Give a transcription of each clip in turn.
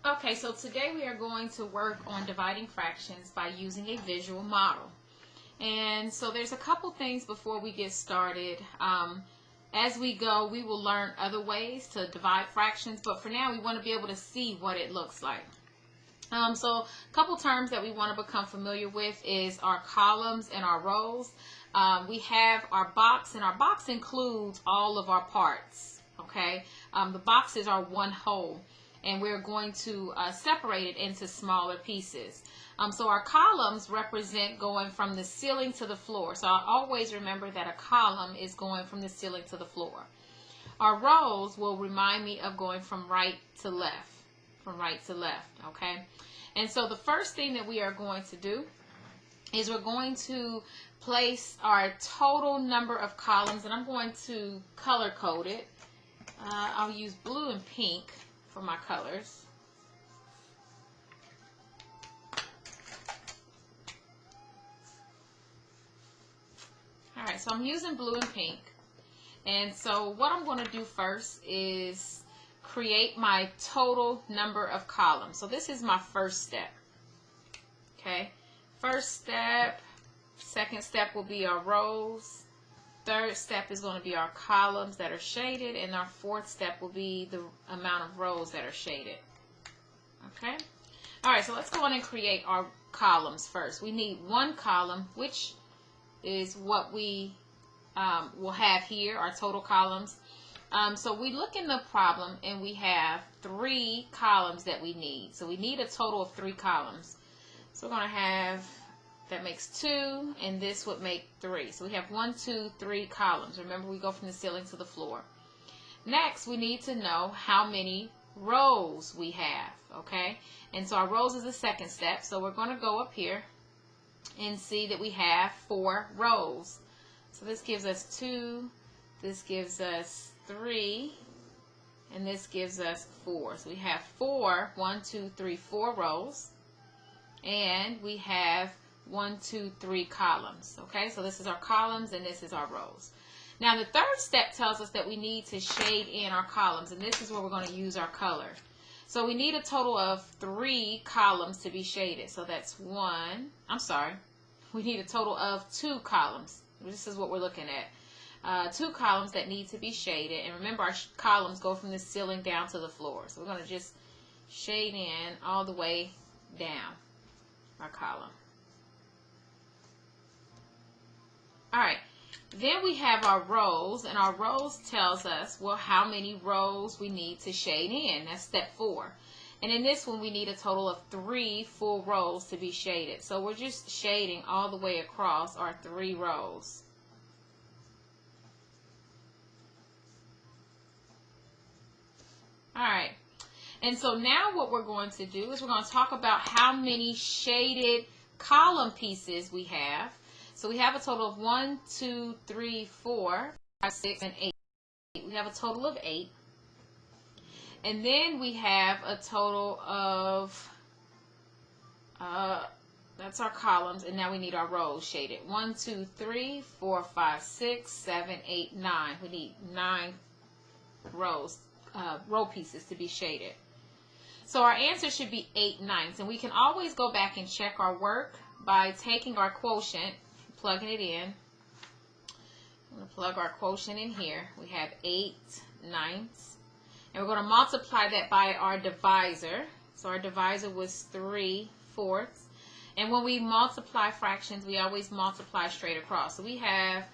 Okay, so today we are going to work on dividing fractions by using a visual model. And so there's a couple things before we get started. As we go, we will learn other ways to divide fractions, but for now we want to be able to see what it looks like. So a couple terms that we want to become familiar with is our columns and our rows. We have our box, and our box includes all of our parts. Okay, the boxes are one whole, and we're going to separate it into smaller pieces. So our columns represent going from the ceiling to the floor. So I always remember that a column is going from the ceiling to the floor. Our rows will remind me of going from right to left, okay? And so the first thing that we are going to do is we're going to place our total number of columns, and I'm going to color code it. I'll use blue and pink for my colors. Alright, so I'm using blue and pink. And so what I'm going to do first is create my total number of columns. So this is my first step. Okay, first step, second step will be our rows. Third step is going to be our columns that are shaded, and our fourth step will be the amount of rows that are shaded. Okay, alright, so let's go on and create our columns first. We need one column, which is what we will have here, our total columns. So we look in the problem and we have 3 columns that we need. So we need a total of 3 columns. So we're going to have, that makes 2, and this would make 3. So we have 1, 2, 3 columns. Remember, we go from the ceiling to the floor. Next, we need to know how many rows we have, okay? And so our rows is the second step. So we're going to go up here and see that we have 4 rows. So this gives us 2, this gives us 3, and this gives us 4. So we have 4, 1, 2, 3, 4 rows, and we have 1, 2, 3 columns. Okay, so this is our columns and this is our rows. Now the third step tells us that we need to shade in our columns, and this is where we're going to use our color. So we need a total of 3 columns to be shaded. So that's we need a total of 2 columns. This is what we're looking at. 2 columns that need to be shaded. And remember, our columns go from the ceiling down to the floor. So we're going to just shade in all the way down our column. Alright, then we have our rows, and our rows tells us, well, how many rows we need to shade in. That's step 4. And in this one, we need a total of 3 full rows to be shaded. So we're just shading all the way across our 3 rows. Alright, and so now what we're going to do is we're going to talk about how many shaded column pieces we have. So we have a total of 1, 2, 3, 4, 5, 6, and 8. We have a total of 8. And then we have a total of, that's our columns, and now we need our rows shaded. 1, 2, 3, 4, 5, 6, 7, 8, 9. We need 9 rows, row pieces to be shaded. So our answer should be 8/9, and we can always go back and check our work by taking our quotient, plugging it in. I'm going to plug our quotient in here. We have 8/9. And we're going to multiply that by our divisor. So our divisor was 3/4. And when we multiply fractions, we always multiply straight across. So we have,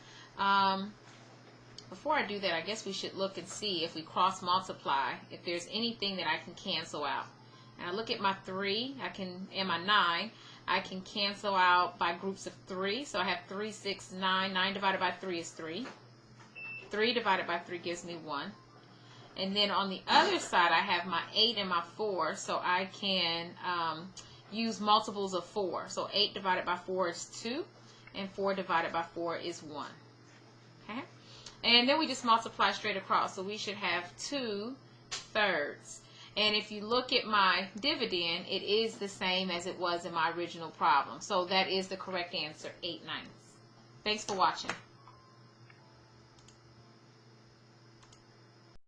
before I do that, I guess we should look and see if we cross multiply, if there's anything that I can cancel out. And I look at my 3, and my 9, I can cancel out by groups of 3. So I have 3, 6, 9. 9 divided by 3 is 3. 3 divided by 3 gives me 1. And then on the other side, I have my 8 and my 4, so I can use multiples of 4. So 8 divided by 4 is 2, and 4 divided by 4 is 1. Okay? And then we just multiply straight across, so we should have 2/3. And if you look at my dividend, it is the same as it was in my original problem. So that is the correct answer, 8/9. Thanks for watching.